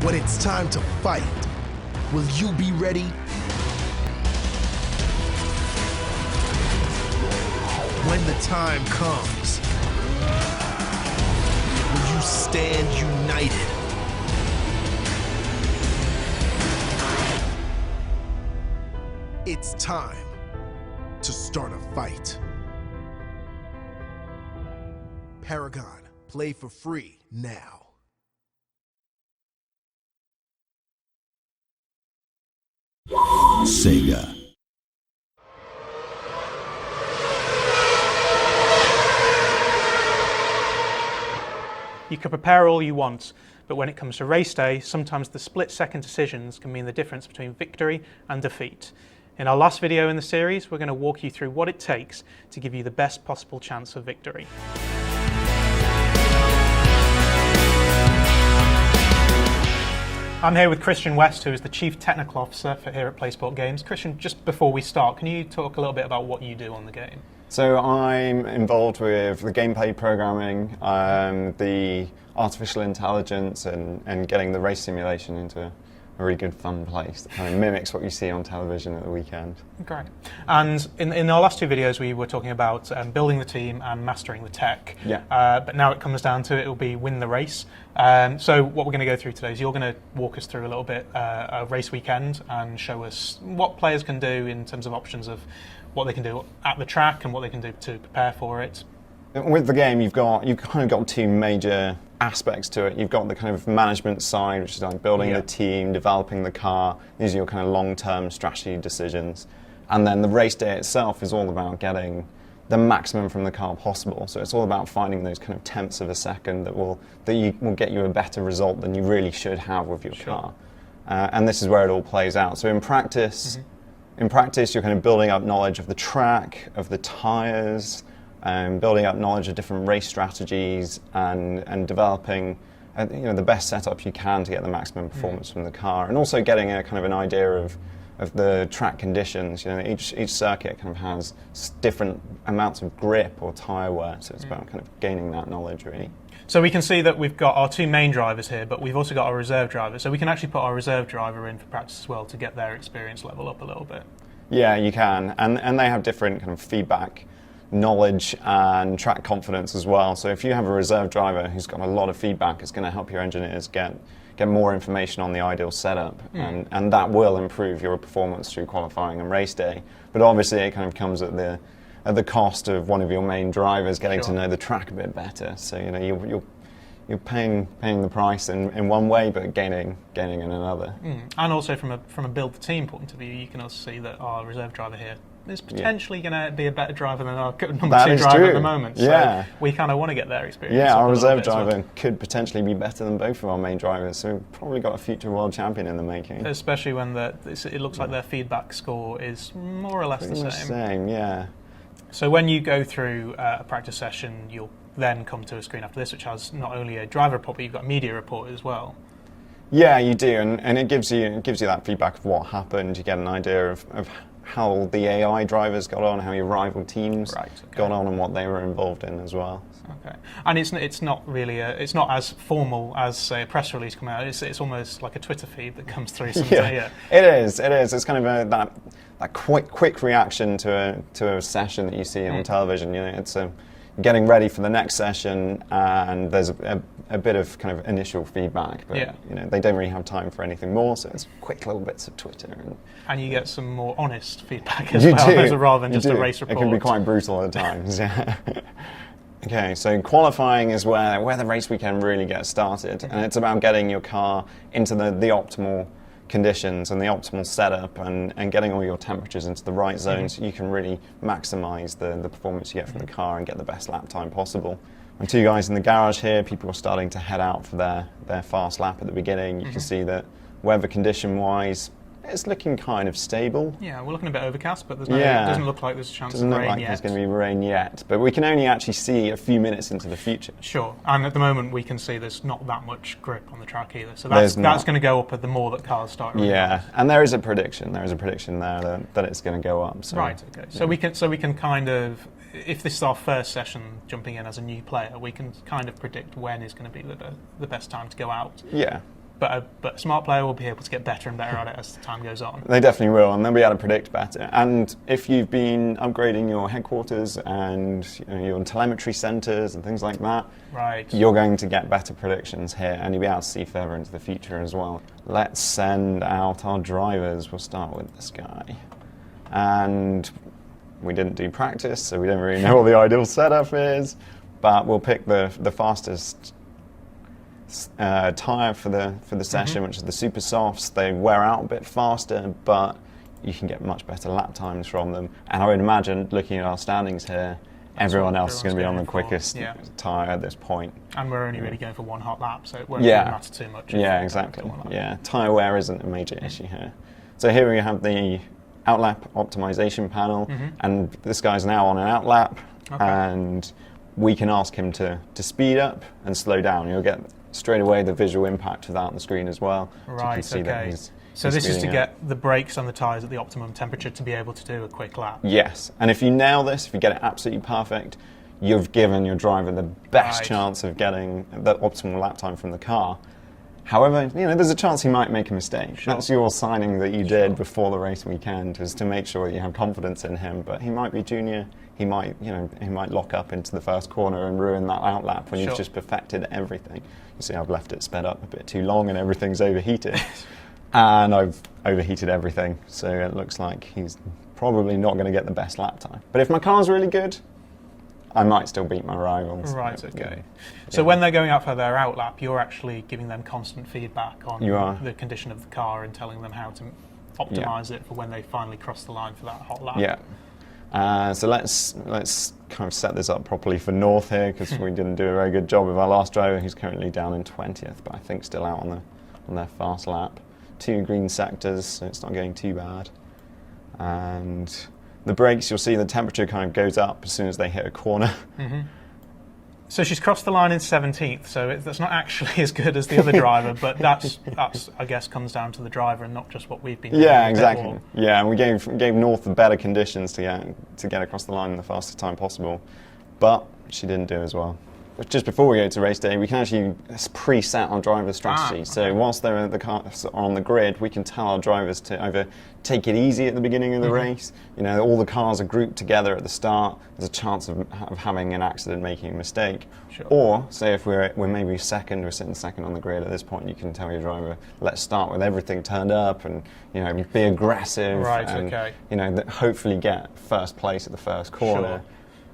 When it's time to fight, will you be ready? When the time comes, will you stand united? It's time to start a fight. Paragon, play for free now. Sega. You can prepare all you want, but when it comes to race day, sometimes the split-second decisions can mean the difference between victory and defeat. In our last video in the series, we're going to walk you through what it takes to give you the best possible chance of victory. I'm here with Christian West, who is the Chief Technical Officer here at PlaySport Games. Christian, just before we start, can you talk a little bit about what you do on the game? So I'm involved with the gameplay programming, the artificial intelligence, and getting the race simulation into a really good fun place that kind of mimics what you see on television at the weekend. Great. And in our last two videos we were talking about building the team and mastering the tech. Yeah. But now it comes down to it will be win the race. So what we're going to go through today is you're going to walk us through a little bit a race weekend and show us what players can do in terms of options of what they can do at the track and what they can do to prepare for it. With the game, you've kind of got two major aspects to it. You've got the kind of management side, which is like building the team, developing the car. These are your kind of long-term strategy decisions. And then the race day itself is all about getting the maximum from the car possible. So it's all about finding those kind of tenths of a second that will get you a better result than you really should have with your car. And this is where it all plays out. So in practice, you're kind of building up knowledge of the track, of the tires, building up knowledge of different race strategies, and developing the best setup you can to get the maximum performance from the car, and also getting a kind of an idea of the track conditions. Each circuit kind of has different amounts of grip or tire wear, so it's about kind of gaining that knowledge really. So we can see that we've got our two main drivers here, but we've also got our reserve driver. So we can actually put our reserve driver in for practice as well to get their experience level up a little bit. Yeah, you can, and they have different kind of feedback, knowledge and track confidence as well. So if you have a reserve driver who's got a lot of feedback, it's going to help your engineers get more information on the ideal setup, and that will improve your performance through qualifying and race day. But obviously it kind of comes at the cost of one of your main drivers getting to know the track a bit better. So you're paying the price in one way, but gaining in another. And also from a build the team point of view, you can also see that our reserve driver here is potentially going to be a better driver than our number two driver at the moment. So we kind of want to get their experience. Yeah, our reserve driver could potentially be better than both of our main drivers, so we've probably got a future world champion in the making. Especially when it looks like their feedback score is more or less the same. Yeah. So when you go through a practice session, you'll then come to a screen after this, which has not only a driver report, but you've got a media report as well. Yeah, you do, and it gives you that feedback of what happened. You get an idea of how the AI drivers got on, how your rival teams got on, and what they were involved in as well. Okay, and it's not really it's not as formal as, say, a press release coming out. It's almost like a Twitter feed that comes through. It is. It's kind of that quick reaction to a session that you see on television. It's getting ready for the next session, and there's a bit of kind of initial feedback, but they don't really have time for anything more, so it's quick little bits of Twitter. And you get some more honest feedback as well, rather than just a race report. It can be quite brutal at times, yeah. Okay, so qualifying is where the race weekend really gets started, and it's about getting your car into the optimal conditions and the optimal setup, and getting all your temperatures into the right zone so you can really maximize the performance you get from the car and get the best lap time possible. And two guys in the garage here, people are starting to head out for their fast lap at the beginning. You can see that weather condition wise, it's looking kind of stable. Yeah, we're looking a bit overcast, but there's it doesn't look like there's a chance of rain yet. Doesn't look like there's going to be rain yet, but we can only actually see a few minutes into the future. Sure, and at the moment we can see there's not that much grip on the track either, so that's going to go up the more that cars start running. Yeah, and there is a prediction there that it's going to go up. So, right, okay. So we can kind of, if this is our first session jumping in as a new player, we can kind of predict when is going to be the best time to go out. Yeah. but a smart player will be able to get better and better at it as the time goes on. They definitely will, and they'll be able to predict better. And if you've been upgrading your headquarters and your telemetry centres and things like that, right, you're going to get better predictions here, and you'll be able to see further into the future as well. Let's send out our drivers. We'll start with this guy. And we didn't do practice, so we don't really know what the ideal setup is, but we'll pick the fastest tyre for the session, which is the super softs. They wear out a bit faster, but you can get much better lap times from them. And I would imagine, looking at our standings here, everyone else is going to be on the quickest tyre at this point. And we're only really going for one hot lap, so it won't really matter too much. Yeah, exactly. Yeah, tyre wear isn't a major issue here. So here we have the outlap optimization panel, and this guy's now on an outlap, and we can ask him to speed up and slow down. You'll get straight away the visual impact of that on the screen as well. Right, so you can see that so this is to get the brakes on the tyres at the optimum temperature to be able to do a quick lap. Yes, and if you nail this, if you get it absolutely perfect, you've given your driver the best chance of getting the optimal lap time from the car. However, there's a chance he might make a mistake. Sure. That's your signing that you did before the race weekend, is to make sure that you have confidence in him. But he might be junior. He might, he might lock up into the first corner and ruin that outlap when you've just perfected everything. You see, I've left it sped up a bit too long and everything's overheated. And I've overheated everything, so it looks like he's probably not going to get the best lap time. But if my car's really good, I might still beat my rivals. Right, okay. So when they're going out for their outlap, you're actually giving them constant feedback on the condition of the car and telling them how to optimise it for when they finally cross the line for that hot lap. Yeah. So let's kind of set this up properly for North here, because we didn't do a very good job with our last driver, who's currently down in 20th, but I think still out on their fast lap. 2 green sectors, so it's not going too bad. And the brakes, you'll see the temperature kind of goes up as soon as they hit a corner. So she's crossed the line in 17th, so that's not actually as good as the other driver, but that's I guess comes down to the driver and not just what we've been doing. Yeah, exactly. Yeah, and we gave North the better conditions to get across the line in the fastest time possible, but she didn't do as well. Just before we go to race day, we can actually preset our driver's strategy. So whilst they're the cars on the grid, we can tell our drivers to either take it easy at the beginning of the race. All the cars are grouped together at the start. There's a chance of having an accident, making a mistake. Sure. Or say if we're maybe second, we're sitting second on the grid at this point, you can tell your driver, let's start with everything turned up and be aggressive. Right. And, hopefully get first place at the first corner. Sure.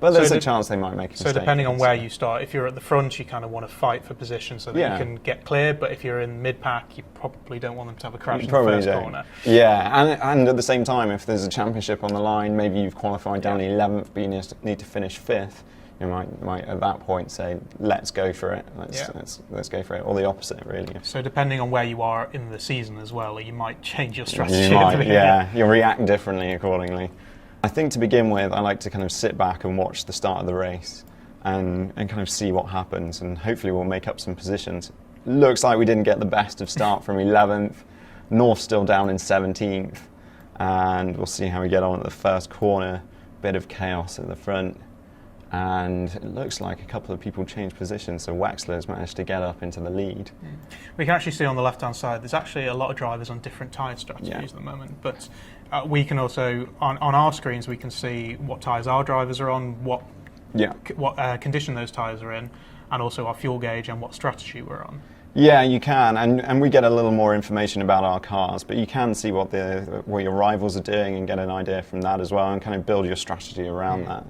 But there's a chance they might make a mistake. So depending on where you start, if you're at the front, you kind of want to fight for position so that you can get clear. But if you're in mid-pack, you probably don't want them to have a crash in the first corner. Yeah, and at the same time, if there's a championship on the line, maybe you've qualified down 11th, but you need to finish 5th. You might at that point say, let's go for it. Let's go for it, or the opposite, really. So depending on where you are in the season as well, you might change your strategy. You might, you'll react differently accordingly. I think to begin with, I like to kind of sit back and watch the start of the race and kind of see what happens, and hopefully we'll make up some positions. Looks like we didn't get the best of start from 11th. North still down in 17th, and we'll see how we get on at the first corner. Bit of chaos at the front, and it looks like a couple of people changed positions, so Wexler's managed to get up into the lead. We can actually see on the left-hand side, there's actually a lot of drivers on different tyre strategies at the moment, but we can also, on our screens, we can see what tyres our drivers are on, what condition those tyres are in, and also our fuel gauge and what strategy we're on. Yeah, you can, and we get a little more information about our cars, but you can see what your rivals are doing and get an idea from that as well, and kind of build your strategy around that.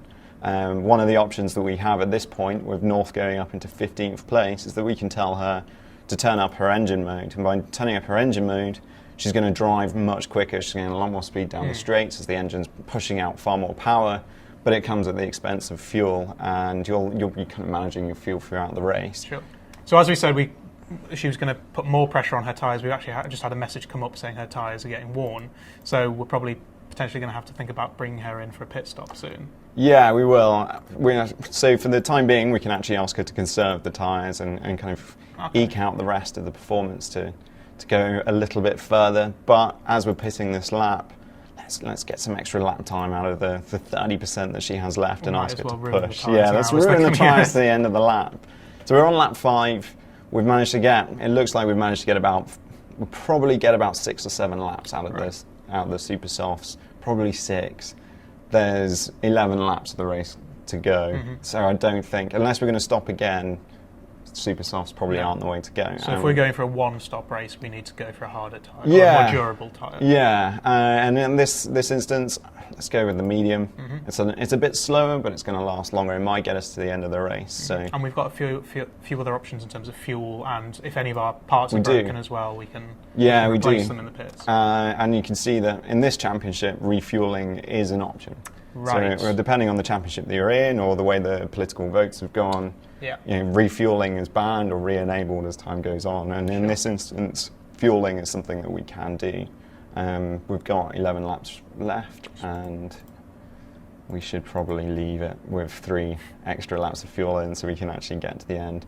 One of the options that we have at this point, with North going up into 15th place, is that we can tell her to turn up her engine mode, and by turning up her engine mode, she's going to drive much quicker. She's getting a lot more speed down the straights as the engine's pushing out far more power, but it comes at the expense of fuel, and you'll be kind of managing your fuel throughout the race. Sure. So as we said, she was going to put more pressure on her tyres. We actually just had a message come up saying her tyres are getting worn, so we're probably potentially going to have to think about bringing her in for a pit stop soon. Yeah, we will. So for the time being, we can actually ask her to conserve the tyres and kind of eke out the rest of the performance to go a little bit further. But as we're pitting this lap, let's get some extra lap time out of the 30% that she has left and ask her to push. Yeah, let's ruin the tyres to the end of the lap. So we're on lap 5. we've managed to get, it looks like we've managed to get we'll probably get about 6 or 7 laps out of this, out of the super softs, probably 6. There's 11 laps of the race to go, so I don't think, unless we're going to stop again, super softs probably aren't the way to go. So if we're going for a one-stop race, we need to go for a harder tyre, or yeah, a more durable tyre. Yeah, and in this instance, let's go with the medium. It's a bit slower, but it's going to last longer. It might get us to the end of the race. So, and we've got a few other options in terms of fuel, and if any of our parts are broken as well, we can replace them in the pits. And you can see that in this championship, refueling is an option. Right. So depending on the championship that you're in, or the way the political votes have gone, refueling is banned or re-enabled as time goes on. And in this instance, fueling is something that we can do. We've got 11 laps left, and we should probably leave it with 3 extra laps of fuel in so we can actually get to the end.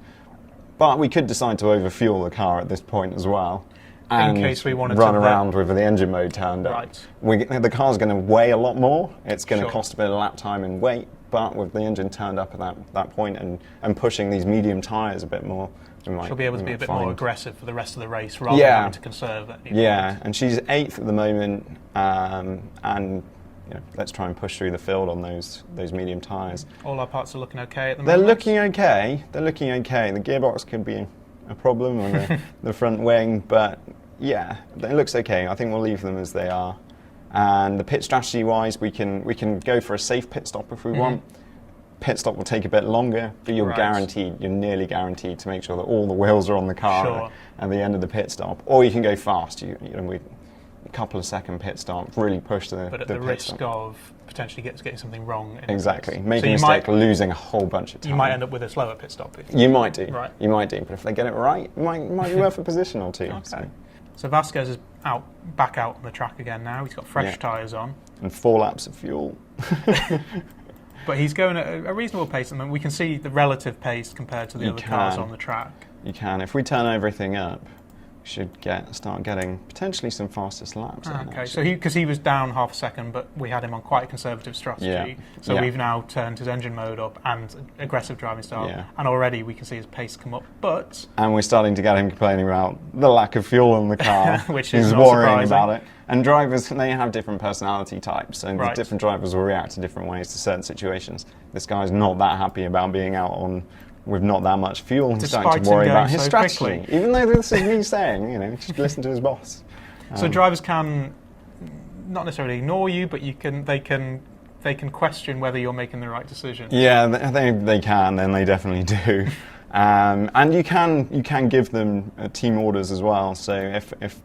But we could decide to overfuel the car at this point as well. And in case we wanted run to around with the engine mode turned up. The car's going to weigh a lot more. It's going to cost a bit of lap time and weight, but with the engine turned up at that point and pushing these medium tyres a bit more, she'll be able to be a bit more aggressive for the rest of the race rather than having to conserve that. And she's 8th at the moment, and let's try and push through the field on those medium tyres. All our parts are looking okay at the moment? They're looking okay. The gearbox could be a problem on the front wing, but yeah, it looks okay. I think we'll leave them as they are. And the pit strategy wise, we can go for a safe pit stop if we want. Pit stop will take a bit longer, but you're nearly guaranteed to make sure that all the wheels are on the car at the end of the pit stop. Or you can go fast. A couple of second pit stop, really push the But at the risk of potentially getting something wrong. Exactly, making a mistake, losing a whole bunch of time. You might end up with a slower pit stop. You might do. Right. You might do, but if they get it right, it might be worth a position or two. Okay. So Vasquez is back out on the track again now. He's got fresh tyres on. And 4 laps of fuel. But he's going at a reasonable pace at the moment. We can see the relative pace compared to the other cars on the track. You can. If we turn everything up, we should start getting potentially some fastest laps. Okay, so because he was down half a second, but we had him on quite a conservative strategy. So we've now turned his engine mode up and aggressive driving style, and already we can see his pace come up. And we're starting to get him complaining about the lack of fuel in the car, which is He's worrying about it. And drivers, they have different personality types, and different drivers will react in different ways to certain situations. This guy's not that happy about being out with not that much fuel. He's starting to worry about his strategy. Quickly. Even though this is me saying, just listen to his boss. So drivers can not necessarily ignore you, but they can question whether you're making the right decision. Yeah, they can, and they definitely do. And you can give them team orders as well. So if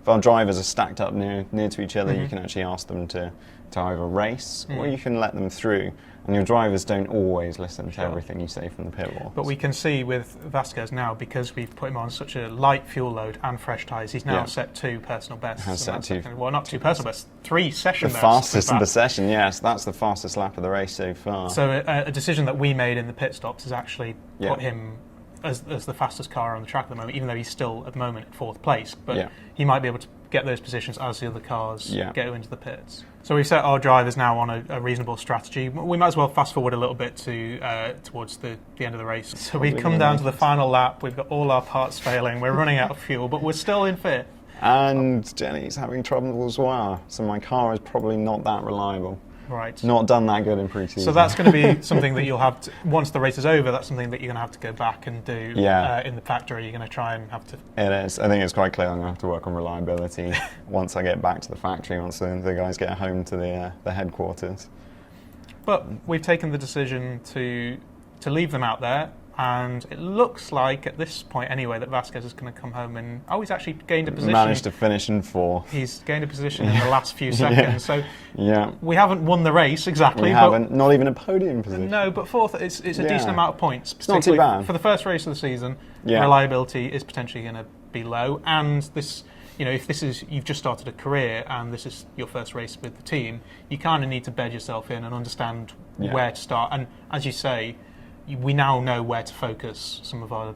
our drivers are stacked up near to each other, you can actually ask them to either race or you can let them through. And your drivers don't always listen to everything you say from the pit wall. But we can see with Vasquez now, because we've put him on such a light fuel load and fresh tyres, he's now set 2 personal bests. Well, not 2 personal bests, 3 session bests. The fastest in the session, yes. That's the fastest lap of the race so far. So a decision that we made in the pit stops has actually put him as the fastest car on the track at the moment, even though he's still at the moment at 4th place. But he might be able to get those positions as the other cars go into the pits. So we've set our drivers now on a reasonable strategy. We might as well fast forward a little bit towards the end of the race. So we come down to the final lap. We've got all our parts failing. We're running out of fuel, but we're still in 5th. And Jenny's having trouble as well. So my car is probably not that reliable. Right. Not done that good in pre-season. So that's going to be something that you'll have to, once the race is over, that's something that you're going to have to go back and do in the factory. You're going to try and have to... It is. I think it's quite clear I'm going to have to work on reliability once I get back to the factory, once the guys get home to the headquarters. But we've taken the decision to leave them out there. And it looks like, at this point anyway, that Vasquez is going to come home and... Oh, he's actually gained a position. Managed to finish in 4th. He's gained a position in the last few seconds. So we haven't won the race, exactly. We haven't. Not even a podium position. No, but 4th, it's a decent amount of points. It's not too bad. For the first race of the season, reliability is potentially going to be low. And this... if you've just started a career and this is your first race with the team, you kind of need to bed yourself in and understand where to start. And as you say... We now know where to focus some of our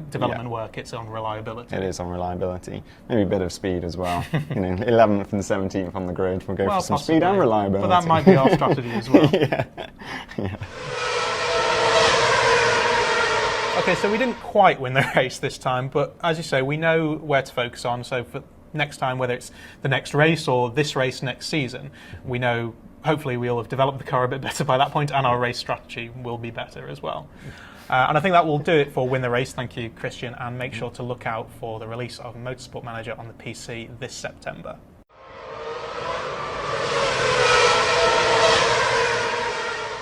development work. It's on reliability. It is on reliability. Maybe a bit of speed as well. 11th and 17th on the grid. We'll go for some speed and reliability. But that might be our strategy as well. Okay, so we didn't quite win the race this time, but as you say, we know where to focus on. So for next time, whether it's the next race or this race next season, we know hopefully we'll have developed the car a bit better by that point, and our race strategy will be better as well. And I think that will do it for Win the Race. Thank you, Christian, and make sure to look out for the release of Motorsport Manager on the PC this September.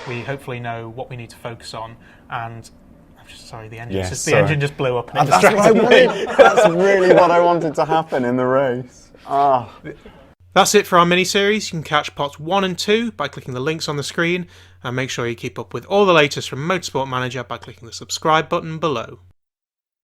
We hopefully know what we need to focus on, and I'm just sorry, the engine engine just blew up. And That's what I wanted. That's really what I wanted to happen in the race. That's it for our mini-series. You can catch parts 1 and 2 by clicking the links on the screen, and make sure you keep up with all the latest from Motorsport Manager by clicking the subscribe button below.